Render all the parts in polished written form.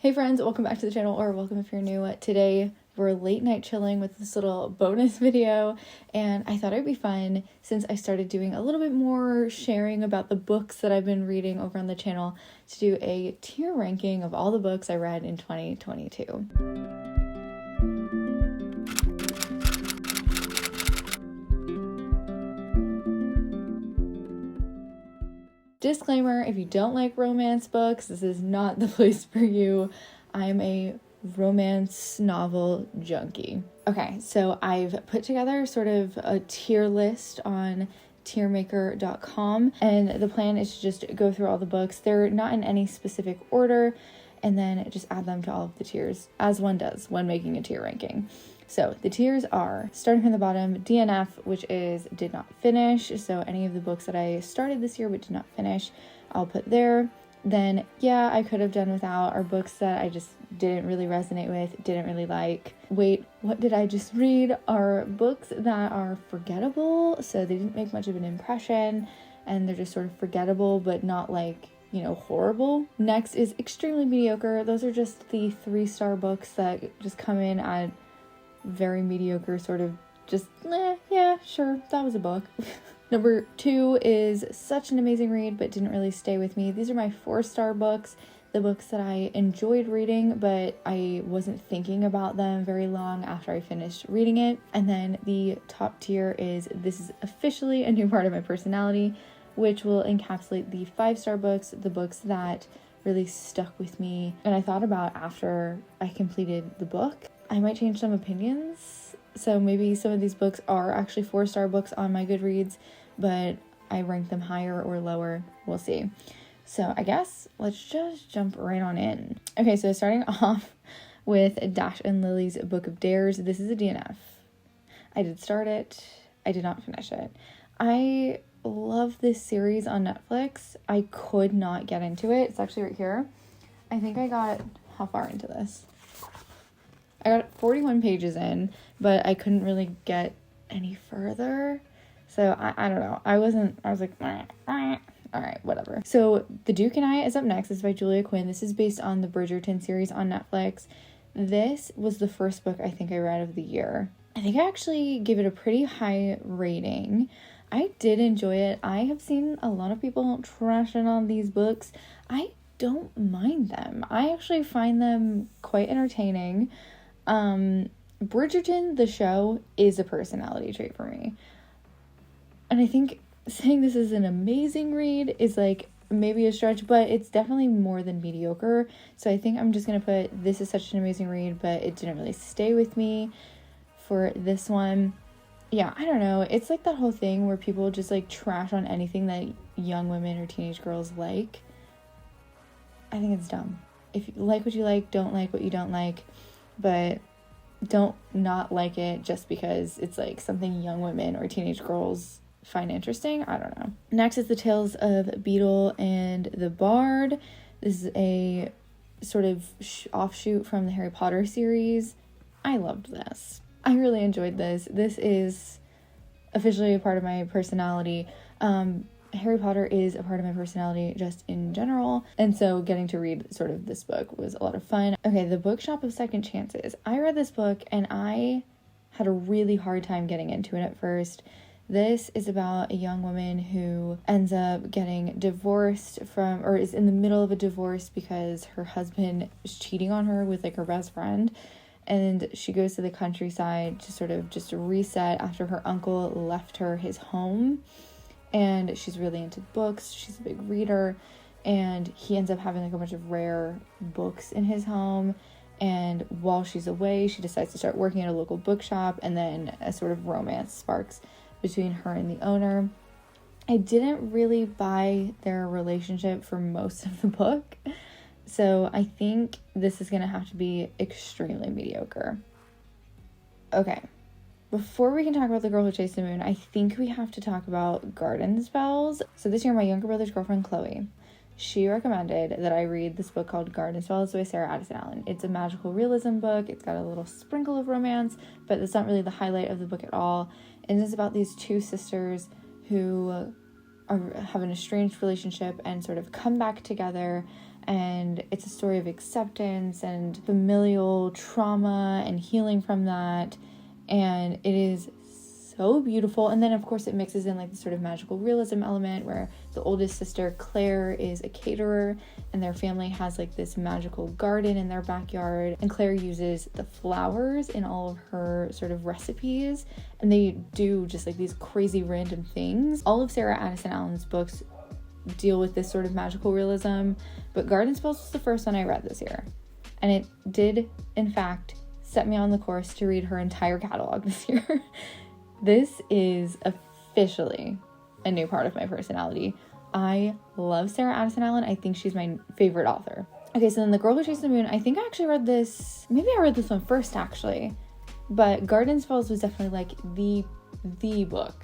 Hey friends, welcome back to the channel, or welcome if you're new. Today we're late night chilling with this little bonus video, and I thought it'd be fun since I started doing a little bit more sharing about the books that I've been reading over on the channel to do a tier ranking of all the books I read in 2022. Disclaimer, if you don't like romance books, this is not the place for you. I'm a romance novel junkie. Okay, so I've put together sort of a tier list on tiermaker.com, and the plan is to just go through all the books. They're not in any specific order, and then just add them to all of the tiers, as one does when making a tier ranking. So the tiers are, starting from the bottom, DNF, which is did not finish. So any of the books that I started this year but did not finish, I'll put there. Then, yeah, I could have done without, are books that I just didn't really resonate with, didn't really like. Wait, what did I just read? Are books that are forgettable, so they didn't make much of an impression, and they're just sort of forgettable, but not like, you know, horrible. Next is extremely mediocre. Those are just the 3-star books that just come in at very mediocre, sort of just, yeah, sure, that was a book. Number 2 is such an amazing read, but didn't really stay with me. These are my 4-star books, the books that I enjoyed reading, but I wasn't thinking about them very long after I finished reading it. And then the top tier is, this is officially a new part of my personality, which will encapsulate the 5-star books, the books that really stuck with me. And I thought about after I completed the book, I might change some opinions. So maybe some of these books are actually 4-star books on my Goodreads, but I rank them higher or lower. We'll see. So I guess let's just jump right on in. Okay, so starting off with Dash and Lily's Book of Dares. This is a DNF. I did start it. I did not finish it. I love this series on Netflix. I could not get into it. It's actually right here. I think I got, how far into this? I got 41 pages in, but I couldn't really get any further. So I don't know. I was like, all right, whatever. So The Duke and I is up next. This is by Julia Quinn. This is based on the Bridgerton series on Netflix. This was the first book I think I read of the year. I think I actually gave it a pretty high rating. I did enjoy it. I have seen a lot of people trashing on these books. I don't mind them. I actually find them quite entertaining. Bridgerton, the show, is a personality trait for me. And I think saying this is an amazing read is like maybe a stretch, but it's definitely more than mediocre. So I think I'm just going to put, this is such an amazing read, but it didn't really stay with me for this one. Yeah, I don't know. It's like that whole thing where people just like trash on anything that young women or teenage girls like. I think it's dumb. If you like what you like, don't like what you don't like, but don't not like it just because it's like something young women or teenage girls find interesting. I don't know. Next is The Tales of Beetle and the Bard. This is a sort of offshoot from the Harry Potter series. I loved this. I really enjoyed this. This is officially a part of my personality. Harry Potter is a part of my personality just in general, and so getting to read sort of this book was a lot of fun. Okay, The Bookshop of Second Chances. I read this book and I had a really hard time getting into it at first. This is about a young woman who ends up getting divorced from, or is in the middle of a divorce because her husband is cheating on her with like her best friend. And she goes to the countryside to sort of just reset after her uncle left her his home. And she's really into books. She's a big reader. And he ends up having like a bunch of rare books in his home. And while she's away, she decides to start working at a local bookshop. And then a sort of romance sparks between her and the owner. I didn't really buy their relationship for most of the book. So I think this is going to have to be extremely mediocre. Okay. Before we can talk about The Girl Who Chased the Moon, I think we have to talk about garden spells. So this year, my younger brother's girlfriend, Chloe, she recommended that I read this book called Garden Spells by Sarah Addison Allen. It's a magical realism book. It's got a little sprinkle of romance, but it's not really the highlight of the book at all. And it's about these two sisters who have an estranged relationship and sort of come back together and it's a story of acceptance and familial trauma and healing from that, and it is so beautiful. And then of course it mixes in like the sort of magical realism element where the oldest sister Claire is a caterer and their family has like this magical garden in their backyard, and Claire uses the flowers in all of her sort of recipes, and they do just like these crazy random things. All of Sarah Addison Allen's books deal with this sort of magical realism, but Garden Spells was the first one I read this year, and it did in fact set me on the course to read her entire catalog this year. This is officially a new part of my personality. I love Sarah Addison Allen. I think she's my favorite author. Okay, so then The Girl Who Chased the Moon, I think I actually read this, maybe I read this one first actually, but Garden Spells was definitely like the book.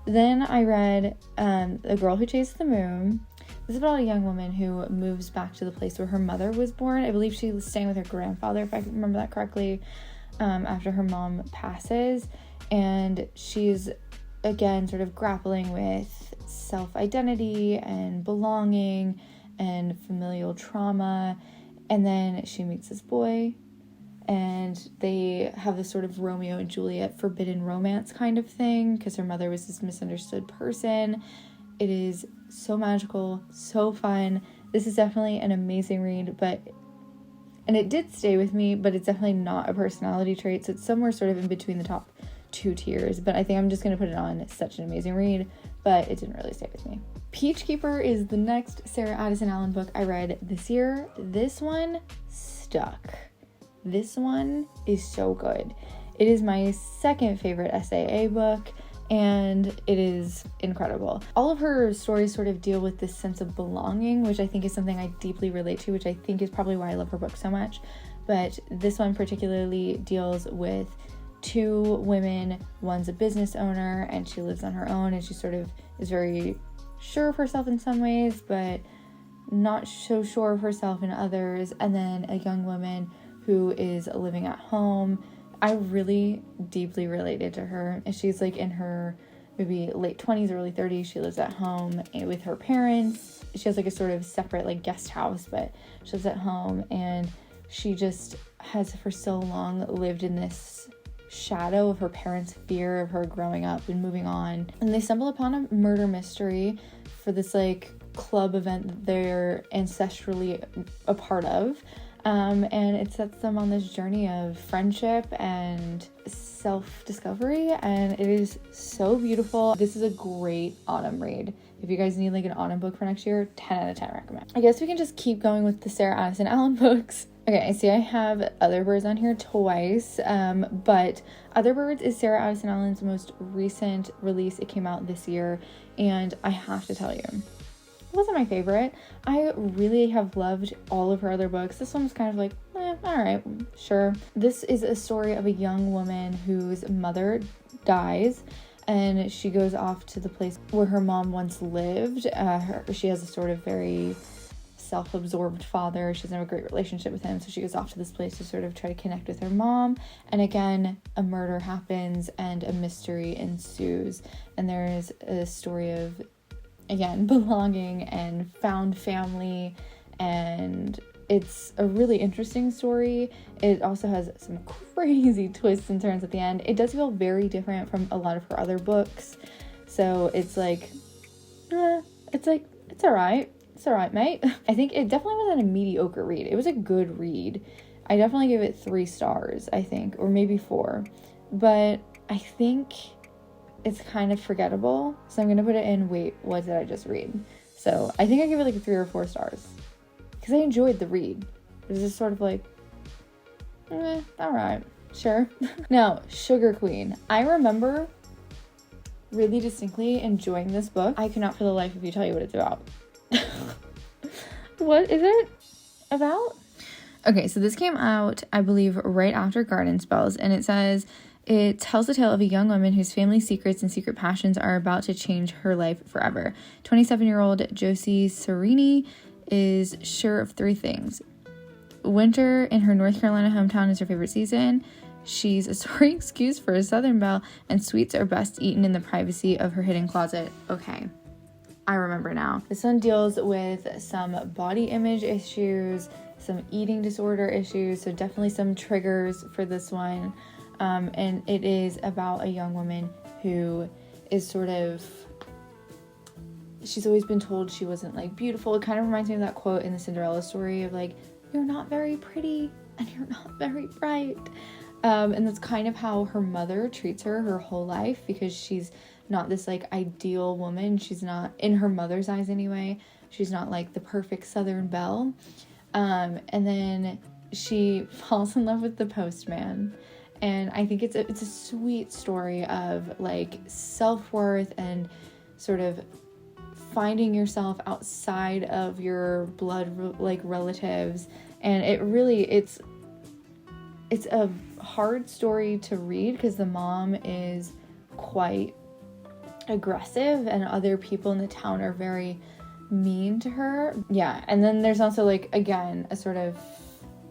Then I read The Girl Who Chased the Moon. This is about a young woman who moves back to the place where her mother was born. I believe she was staying with her grandfather, if I remember that correctly, after her mom passes. And she's, again, sort of grappling with self-identity and belonging and familial trauma. And then she meets this boy, and they have this sort of Romeo and Juliet forbidden romance kind of thing because her mother was this misunderstood person. It is so magical, so fun. This is definitely an amazing read, and it did stay with me, but it's definitely not a personality trait. So it's somewhere sort of in between the top 2 tiers, but I think I'm just going to put it on such an amazing read, but it didn't really stay with me. Peach Keeper is the next Sarah Addison Allen book I read this year. This one stuck. This one is so good. It is my second favorite SAA book, and it is incredible. All of her stories sort of deal with this sense of belonging, which I think is something I deeply relate to, which I think is probably why I love her book so much. But this one particularly deals with 2 women. One's a business owner and she lives on her own, and she sort of is very sure of herself in some ways, but not so sure of herself in others. And then a young woman who is living at home. I really deeply related to her, and she's like in her maybe late 20s, early 30s. She lives at home with her parents. She has like a sort of separate like guest house, but she lives at home, and she just has for so long lived in this shadow of her parents' fear of her growing up and moving on. And they stumble upon a murder mystery for this like club event that they're ancestrally a part of. And it sets them on this journey of friendship and self-discovery, and it is so beautiful. This is a great autumn read. If you guys need like an autumn book for next year, 10 out of 10 recommend. I guess we can just keep going with the Sarah Addison Allen books. Okay, I see I have Other Birds on here twice, but Other Birds is Sarah Addison Allen's most recent release. It came out this year, and I have to tell you, it wasn't my favorite. I really have loved all of her other books. This one was kind of like, alright, sure. This is a story of a young woman whose mother dies, and she goes off to the place where her mom once lived. She has a sort of very self-absorbed father. She doesn't have a great relationship with him, so she goes off to this place to sort of try to connect with her mom. And again, a murder happens and a mystery ensues, and there's a story of, again, belonging and found family, and it's a really interesting story. It also has some crazy twists and turns at the end. It does feel very different from a lot of her other books, so it's like, it's alright. It's alright, mate. I think it definitely wasn't a mediocre read. It was a good read. I definitely gave it 3 stars, I think, or maybe 4, but I think it's kind of forgettable, so I'm gonna put it in, wait, what did I just read? So I think I give it like 3 or 4 stars because I enjoyed the read. It was just sort of like, alright, sure. Now, Sugar Queen. I remember really distinctly enjoying this book. I cannot for the life of you tell you what it's about. What is it about? Okay, so this came out, I believe, right after Garden Spells, and it says, it tells the tale of a young woman whose family secrets and secret passions are about to change her life forever. 27-year-old Josie Serini is sure of 3 things. Winter in her North Carolina hometown is her favorite season. She's a sorry excuse for a Southern belle, and sweets are best eaten in the privacy of her hidden closet. Okay. I remember now. This one deals with some body image issues, some eating disorder issues, so definitely some triggers for this one. And it is about a young woman who is she's always been told she wasn't like beautiful. It kind of reminds me of that quote in the Cinderella story of like, you're not very pretty and you're not very bright. And that's kind of how her mother treats her whole life, because she's not this like ideal woman. She's not, in her mother's eyes anyway, she's not like the perfect Southern belle. And then she falls in love with the postman. And I think it's a sweet story of like self-worth and sort of finding yourself outside of your blood like relatives. And it's a hard story to read because the mom is quite aggressive and other people in the town are very mean to her. Yeah, and then there's also like, again, a sort of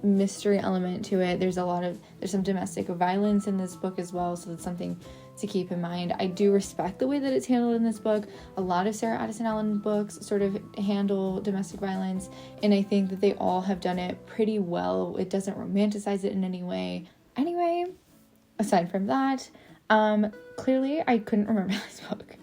mystery element to it. There's some domestic violence in this book as well, so it's something to keep in mind. I do respect the way that it's handled in this book. A lot of Sarah Addison Allen books sort of handle domestic violence, and I think that they all have done it pretty well. It doesn't romanticize it in any way. Anyway, aside from that, clearly I couldn't remember this book.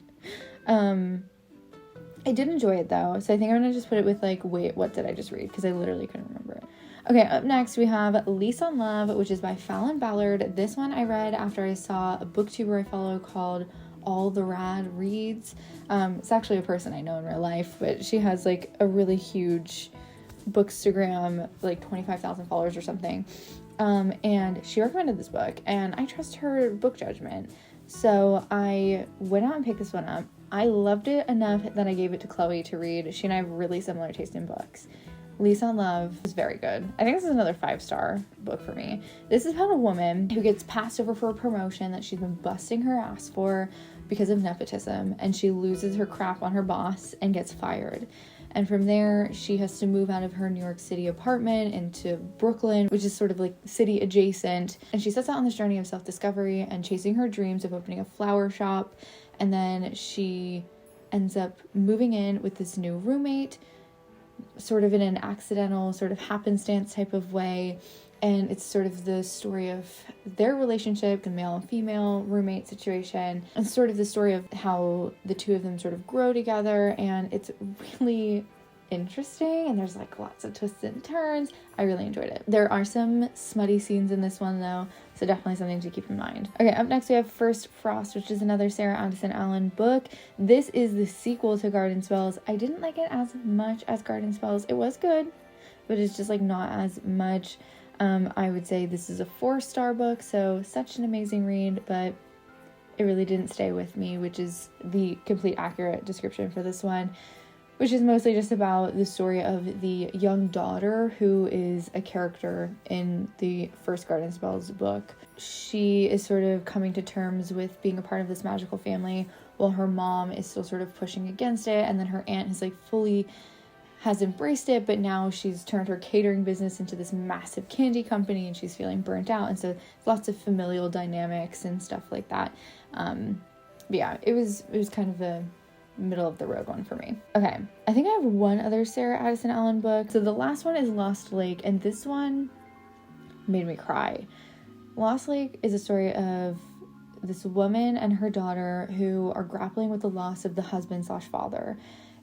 I did enjoy it though, so I think I'm gonna just put it with like, wait, what did I just read? Because I literally couldn't remember it. Okay, up next we have Lease on Love, which is by Fallon Ballard. This one I read after I saw a booktuber I follow called All the Rad Reads. It's actually a person I know in real life, but she has like a really huge bookstagram, like 25,000 followers or something. And she recommended this book, and I trust her book judgment. So I went out and picked this one up. I loved it enough that I gave it to Chloe to read. She and I have really similar taste in books. Lease on Love is very good. I think this is another 5-star book for me. This is about a woman who gets passed over for a promotion that she's been busting her ass for because of nepotism, and she loses her crap on her boss and gets fired. And from there, she has to move out of her New York City apartment into Brooklyn, which is sort of like city adjacent. And she sets out on this journey of self-discovery and chasing her dreams of opening a flower shop. And then she ends up moving in with this new roommate, sort of in an accidental, sort of happenstance type of way. And it's sort of the story of their relationship, the male and female roommate situation, and sort of the story of how the two of them sort of grow together. And it's really interesting, and there's like lots of twists and turns. I really enjoyed it. There are some smutty scenes in this one though, so definitely something to keep in mind. Okay, up next we have First Frost, which is another Sarah Addison Allen book. This is the sequel to Garden Spells. I didn't like it as much as Garden Spells. It was good, but it's just like not as much. I would say this is a 4-star book, so such an amazing read, but it really didn't stay with me, which is the complete accurate description for this one, which is mostly just about the story of the young daughter who is a character in the first Garden Spells book. She is sort of coming to terms with being a part of this magical family while her mom is still sort of pushing against it, and then her aunt has embraced it, but now she's turned her catering business into this massive candy company and she's feeling burnt out, and so lots of familial dynamics and stuff like that. But yeah, it was kind of a middle of the road one for me. Okay, I think I have one other Sarah Addison Allen book. So the last one is Lost Lake, and this one made me cry. Lost Lake is a story of this woman and her daughter who are grappling with the loss of the husband/father.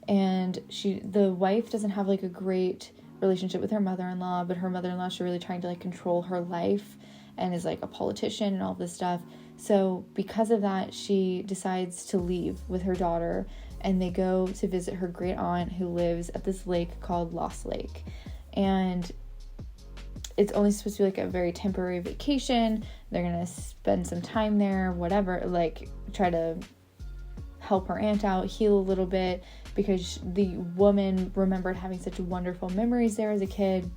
And the wife doesn't have like a great relationship with her mother-in-law, but her mother-in-law is really trying to like control her life and is like a politician and all this stuff. So because of that, she decides to leave with her daughter, and they go to visit her great aunt who lives at this lake called Lost Lake. And it's only supposed to be like a very temporary vacation. They're gonna spend some time there, whatever, like try to help her aunt out, heal a little bit, because the woman remembered having such wonderful memories there as a kid.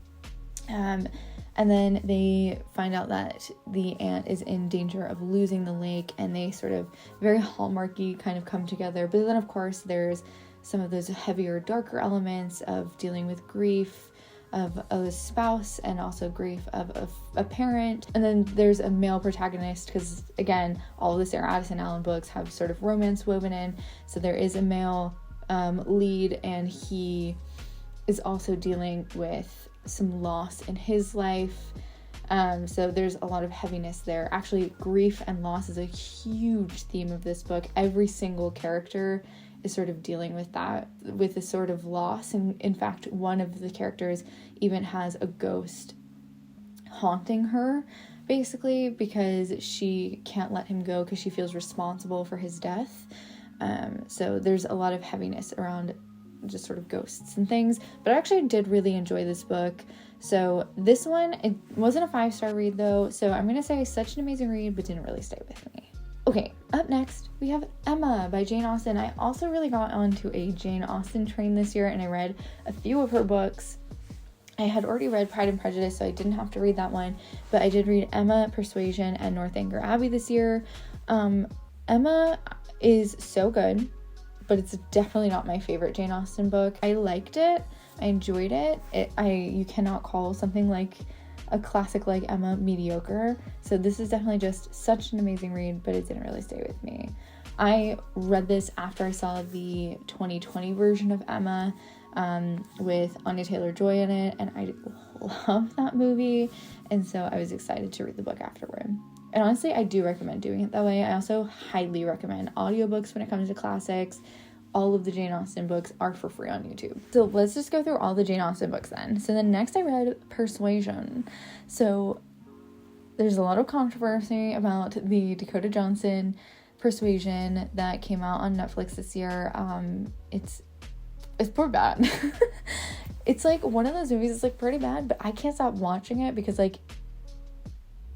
And then they find out that the aunt is in danger of losing the lake, and they sort of very Hallmarky kind of come together. But then of course there's some of those heavier, darker elements of dealing with grief of a spouse and also grief of a parent. And then there's a male protagonist, because again, all of the Sarah Addison Allen books have sort of romance woven in, so there is a male lead, and he is also dealing with some loss in his life. So there's a lot of heaviness there. Actually, grief and loss is a huge theme of this book. Every single character is sort of dealing with that, with a sort of loss. And in fact, one of the characters even has a ghost haunting her, basically, because she can't let him go because she feels responsible for his death. So there's a lot of heaviness around just sort of ghosts and things. But I actually did really enjoy this book. So this one, it wasn't a 5-star read though, so I'm gonna say such an amazing read, but didn't really stay with me. Okay, up next we have Emma by Jane Austen. I also really got onto a Jane Austen train this year, and I read a few of her books. I had already read Pride and Prejudice, so I didn't have to read that one, but I did read Emma, Persuasion, and Northanger Abbey this year. Emma is so good, but it's definitely not my favorite Jane Austen book. I liked it. I enjoyed it. You cannot call something like a classic like Emma mediocre. So this is definitely just such an amazing read, but it didn't really stay with me. I read this after I saw the 2020 version of Emma with Anya Taylor-Joy in it, and I love that movie, and so I was excited to read the book afterward. And honestly, I do recommend doing it that way. I also highly recommend audiobooks when it comes to classics. All of the Jane Austen books are for free on YouTube. So let's just go through all the Jane Austen books then. So then next I read Persuasion. So there's a lot of controversy about the Dakota Johnson Persuasion that came out on Netflix this year. It's pretty bad. It's like one of those movies that's like pretty bad, but I can't stop watching it because like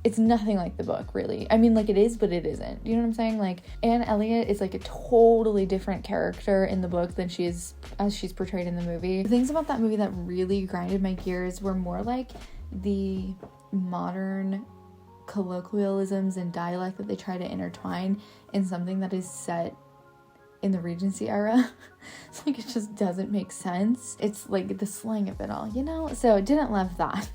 it's nothing like the book, really. I mean, like, it is, but it isn't. You know what I'm saying? Like, Anne Elliot is, like, a totally different character in the book than she is as she's portrayed in the movie. The things about that movie that really grinded my gears were more, like, the modern colloquialisms and dialect that they try to intertwine in something that is set in the Regency era. It's like, it just doesn't make sense. It's, like, the slang of it all, you know? So, I didn't love that.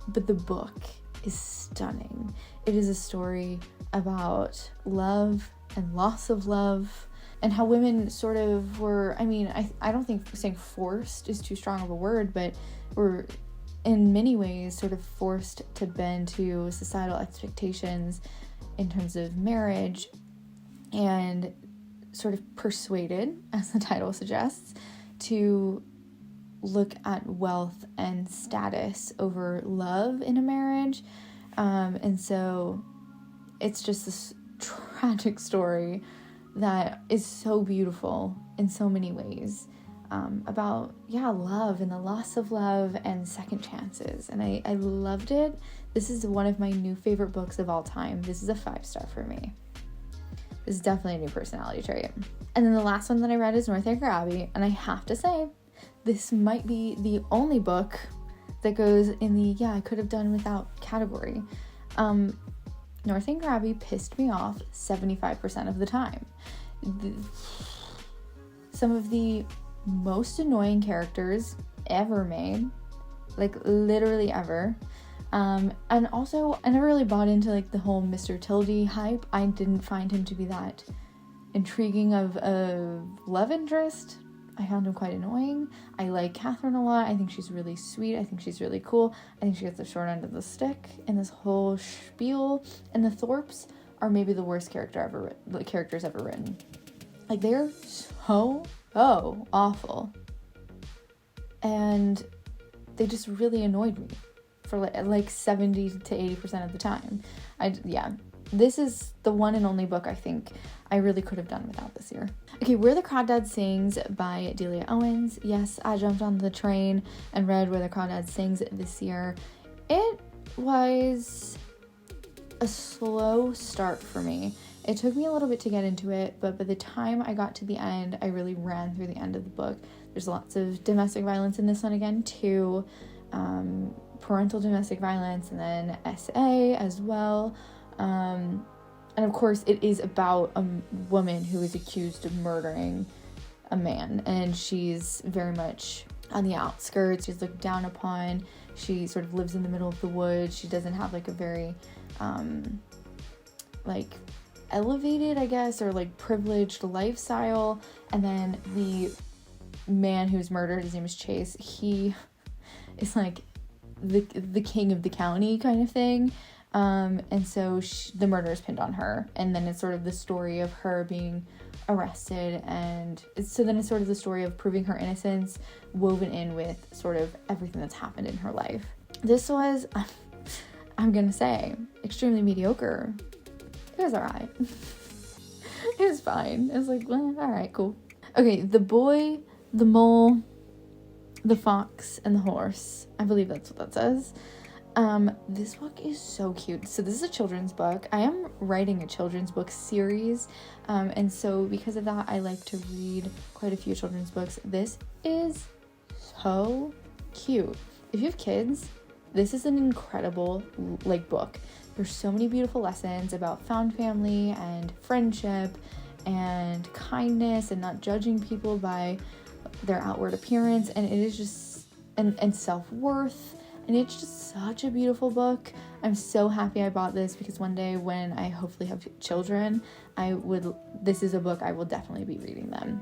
But the book is stunning. It is a story about love and loss of love, and how women sort of were, I mean, I don't think saying forced is too strong of a word, but were in many ways sort of forced to bend to societal expectations in terms of marriage, and sort of persuaded, as the title suggests, to look at wealth and status over love in a marriage. And so it's just this tragic story that is so beautiful in so many ways, about love and the loss of love and second chances. And I loved it. This is one of my new favorite books of all time. This is a 5-star for me. This is definitely a new personality trait. And then the last one that I read is Northanger Abbey, and I have to say, this might be the only book that goes in the I could have done without category. Northanger Abbey pissed me off 75% of the time. Some of the most annoying characters ever made, like literally ever. And also, I never really bought into like the whole Mr. Tildy hype. I didn't find him to be that intriguing of a love interest. I found him quite annoying. I like Catherine a lot. I think she's really sweet. I think she's really cool. I think she gets the short end of the stick in this whole spiel. And the Thorpes are maybe the worst characters ever written. Like, they're so awful. And they just really annoyed me for like 70 to 80% of the time. This is the one and only book I think I really could have done without this year. Okay, Where the Crawdad Sings by Delia Owens. Yes, I jumped on the train and read Where the Crawdad Sings this year. It was a slow start for me. It took me a little bit to get into it, but by the time I got to the end, I really ran through the end of the book. There's lots of domestic violence in this one again, too. Parental domestic violence, and then SA as well. And of course it is about a woman who is accused of murdering a man, and she's very much on the outskirts. She's looked down upon. She sort of lives in the middle of the woods. She doesn't have like a very elevated, I guess, or like privileged lifestyle. And then the man who's murdered, his name is Chase, he is like the king of the county kind of thing. And so the murder is pinned on her, and then it's sort of the story of her being arrested, and so then it's sort of the story of proving her innocence woven in with sort of everything that's happened in her life. This was, I'm gonna say, extremely mediocre. It was alright. It was fine. It was like, well, alright, cool. Okay, The Boy, the Mole, the Fox, and the Horse. I believe that's what that says. This book is so cute. So this is a children's book. I am writing a children's book series, and so because of that, I like to read quite a few children's books. This is so cute. If you have kids, this is an incredible book. There's so many beautiful lessons about found family and friendship and kindness and not judging people by their outward appearance, and it is just and self-worth. And it's just such a beautiful book. I'm so happy I bought this because one day when I hopefully have children, this is a book I will definitely be reading them.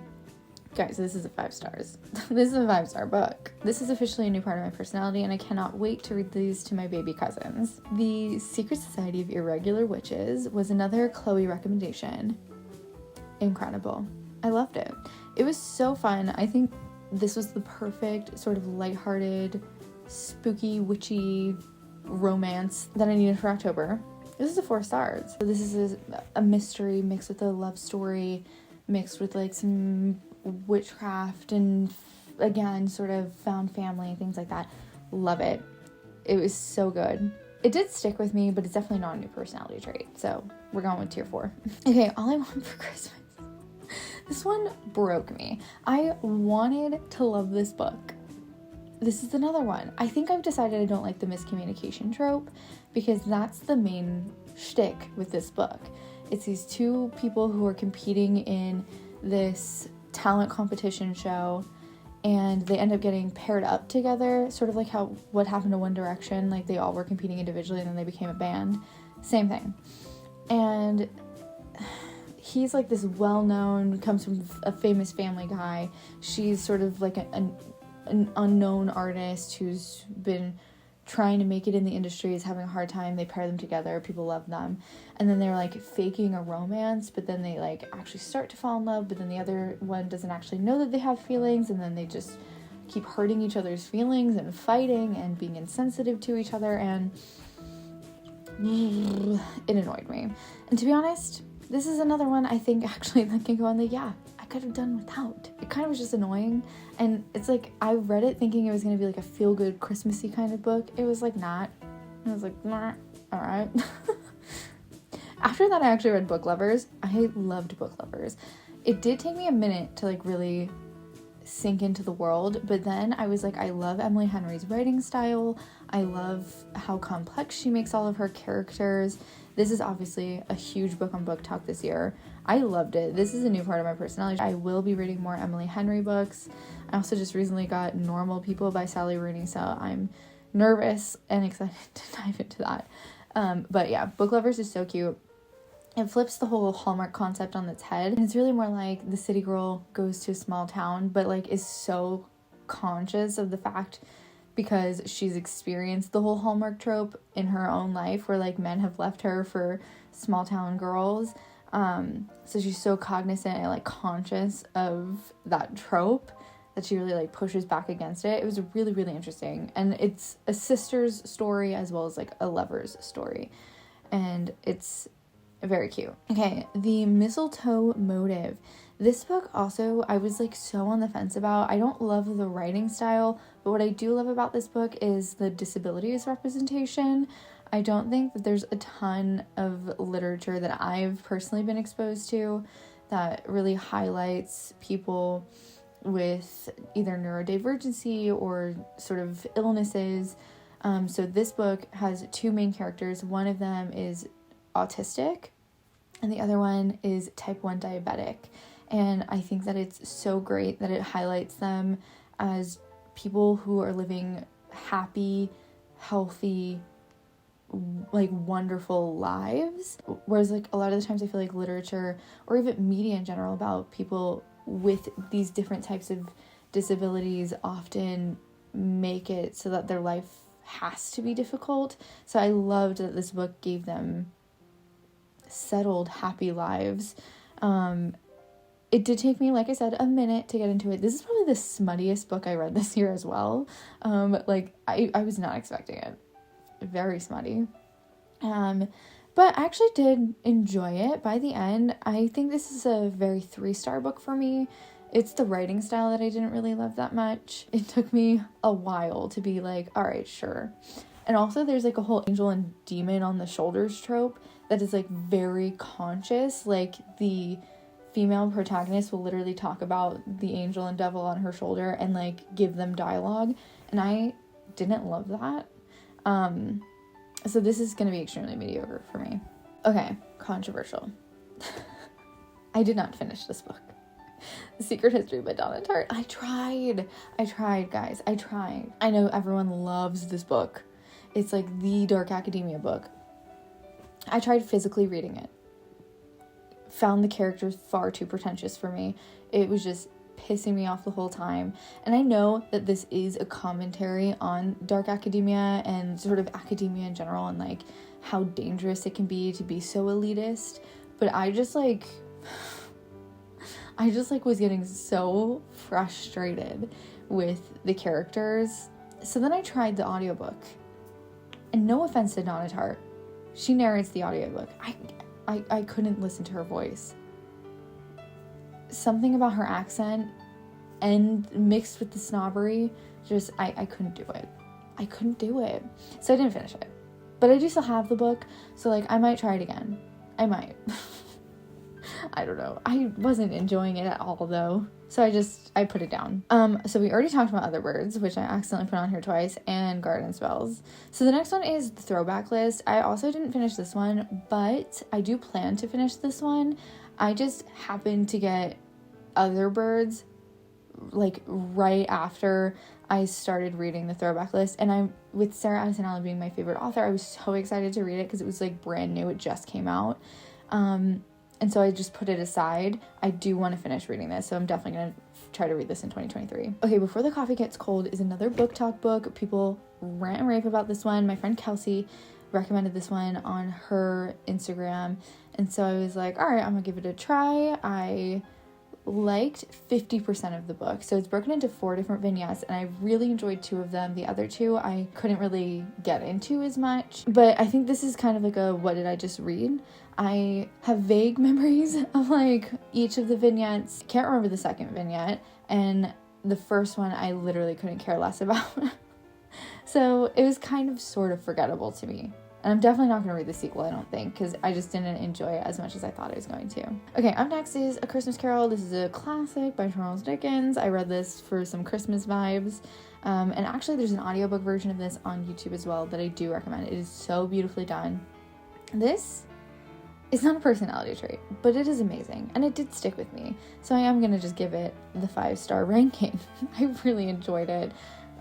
Guys, this is a 5 stars. This is a 5-star book. This is officially a new part of my personality, and I cannot wait to read these to my baby cousins. The Secret Society of Irregular Witches was another Chloe recommendation. Incredible. I loved it. It was so fun. I think this was the perfect sort of lighthearted, spooky, witchy romance that I needed for October. This is a 4 stars. So this is a mystery mixed with a love story, mixed with like some witchcraft and again sort of found family, things like that. Love it. It was so good. It did stick with me, but it's definitely not a new personality trait. So we're going with tier 4. Okay, All I Want for Christmas. This one broke me. I wanted to love this book. This is another one. I think I've decided I don't like the miscommunication trope because that's the main shtick with this book. It's these 2 people who are competing in this talent competition show, and they end up getting paired up together, sort of like what happened to One Direction. Like they all were competing individually and then they became a band. Same thing. And he's like this well-known, comes from a famous family guy. She's sort of like an unknown artist who's been trying to make it in the industry, is having a hard time. They pair them together, people love them, and then they're like faking a romance, but then they like actually start to fall in love, but then the other one doesn't actually know that they have feelings, and then they just keep hurting each other's feelings and fighting and being insensitive to each other, and it annoyed me. And to be honest, this is another one I think actually that can go on I could have done without. It kind of was just annoying, and it's like I read it thinking it was going to be like a feel-good Christmassy kind of book. It was like not. I was like, nah, all right. After that, I actually read Book Lovers. I loved Book Lovers. It did take me a minute to like really sink into the world, but then I was like, I love Emily Henry's writing style. I love how complex she makes all of her characters. This is obviously a huge book on Book Talk this year. I loved it. This is a new part of my personality. I will be reading more Emily Henry books. I also just recently got Normal People by Sally Rooney, so I'm nervous and excited to dive into that. But yeah, Book Lovers is so cute. It flips the whole Hallmark concept on its head. And it's really more like the city girl goes to a small town, but like is so conscious of the fact, because she's experienced the whole Hallmark trope in her own life where like men have left her for small town girls. So she's so cognizant and like conscious of that trope that she really like pushes back against it. It was really, really interesting. And it's a sister's story as well as like a lover's story. And it's very cute. Okay, The Mistletoe Motive. This book also, I was like so on the fence about. I don't love the writing style, but what I do love about this book is the disabilities representation. I don't think that there's a ton of literature that I've personally been exposed to that really highlights people with either neurodivergency or sort of illnesses. So this book has 2 main characters. One of them is autistic and the other one is type 1 diabetic. And I think that it's so great that it highlights them as people who are living happy, healthy, like wonderful lives, whereas like a lot of the times I feel like literature or even media in general about people with these different types of disabilities often make it so that their life has to be difficult. So I loved that this book gave them settled, happy lives. It did take me, like I said, a minute to get into it. This is probably the smuttiest book I read this year as well. Like I was not expecting it. Very smutty. But I actually did enjoy it by the end. I think this is a very 3-star book for me. It's the writing style that I didn't really love that much. It took me a while to be like, all right, sure. And also there's like a whole angel and demon on the shoulders trope that is like very conscious. Like the female protagonist will literally talk about the angel and devil on her shoulder and like give them dialogue. And I didn't love that. So this is going to be extremely mediocre for me. Okay, controversial. I did not finish this book. The Secret History by Donna Tartt. I tried, guys. I tried. I know everyone loves this book. It's like the dark academia book. I tried physically reading it. Found the characters far too pretentious for me. It was just pissing me off the whole time. And I know that this is a commentary on dark academia and sort of academia in general and like how dangerous it can be to be so elitist. But I just was getting so frustrated with the characters. So then I tried the audiobook. And no offense to Donna Tartt, she narrates the audiobook. I couldn't listen to her voice. Something about her accent and mixed with the snobbery, just, I couldn't do it. I couldn't do it. So I didn't finish it. But I do still have the book, so like I might try it again. I might. I don't know. I wasn't enjoying it at all though. So I put it down. So we already talked about Other Birds, which I accidentally put on here twice, and Garden Spells. So the next one is the throwback list. I also didn't finish this one, but I do plan to finish this one. I just happened to get Other Birds like right after I started reading the throwback list, and with Sarah Addison Allen being my favorite author, I was so excited to read it because it was like brand new. It just came out. And so I just put it aside. I do want to finish reading this, so I'm definitely going to try to read this in 2023. Okay, Before the Coffee Gets Cold is another book talk book. People rant and rave about this one. My friend Kelsey recommended this one on her Instagram, and so I was like, all right, I'm going to give it a try. I liked 50% of the book. So it's broken into 4 different vignettes, and I really enjoyed 2 of them. The other 2 I couldn't really get into as much, but I think this is kind of like a what did I just read? I have vague memories of like each of the vignettes. Can't remember the second vignette, and the first one I literally couldn't care less about. So it was kind of sort of forgettable to me. And I'm definitely not going to read the sequel, I don't think, because I just didn't enjoy it as much as I thought I was going to. Okay, up next is A Christmas Carol. This is a classic by Charles Dickens. I read this for some Christmas vibes. And actually, there's an audiobook version of this on YouTube as well that I do recommend. It is so beautifully done. This is not a personality trait, but it is amazing. And it did stick with me. So I am going to just give it the 5-star ranking. I really enjoyed it.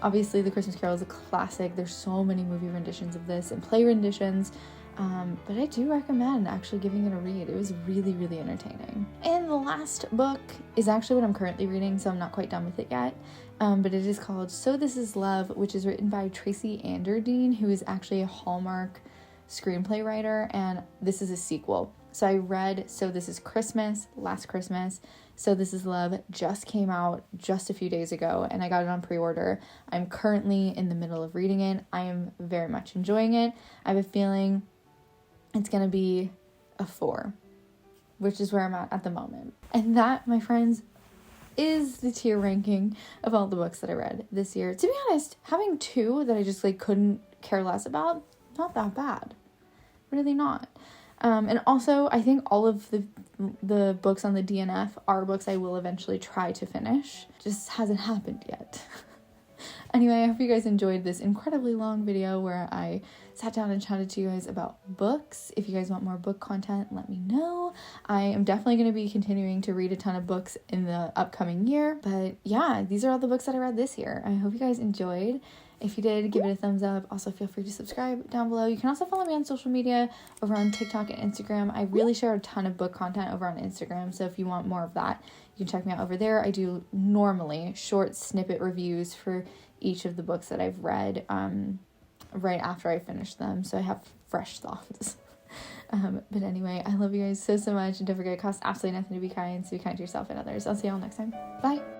Obviously, The Christmas Carol is a classic. There's so many movie renditions of this and play renditions, but I do recommend actually giving it a read. It was really, really entertaining. And the last book is actually what I'm currently reading, so I'm not quite done with it yet, but it is called So This Is Love, which is written by Tracy Anderdine, who is actually a Hallmark screenplay writer, and this is a sequel. So I read So This Is Christmas last Christmas. So This Is Love just came out just a few days ago, and I got it on pre-order. I'm currently in the middle of reading it. I am very much enjoying it. I have a feeling it's going to be a 4, which is where I'm at the moment. And that, my friends, is the tier ranking of all the books that I read this year. To be honest, having 2 that I just like couldn't care less about, not that bad. Really not. And also, I think all of the books on the DNF are books I will eventually try to finish. Just hasn't happened yet. Anyway, I hope you guys enjoyed this incredibly long video where I sat down and chatted to you guys about books. If you guys want more book content, let me know. I am definitely going to be continuing to read a ton of books in the upcoming year. But yeah, these are all the books that I read this year. I hope you guys enjoyed. If you did, give it a thumbs up. Also, feel free to subscribe down below. You can also follow me on social media over on TikTok and Instagram. I really share a ton of book content over on Instagram, so if you want more of that, you can check me out over there. I do normally short snippet reviews for each of the books that I've read right after I finish them, so I have fresh thoughts. But anyway, I love you guys so much, and don't forget, it costs absolutely nothing to be kind, so be kind to yourself and others. I'll see y'all next time. Bye!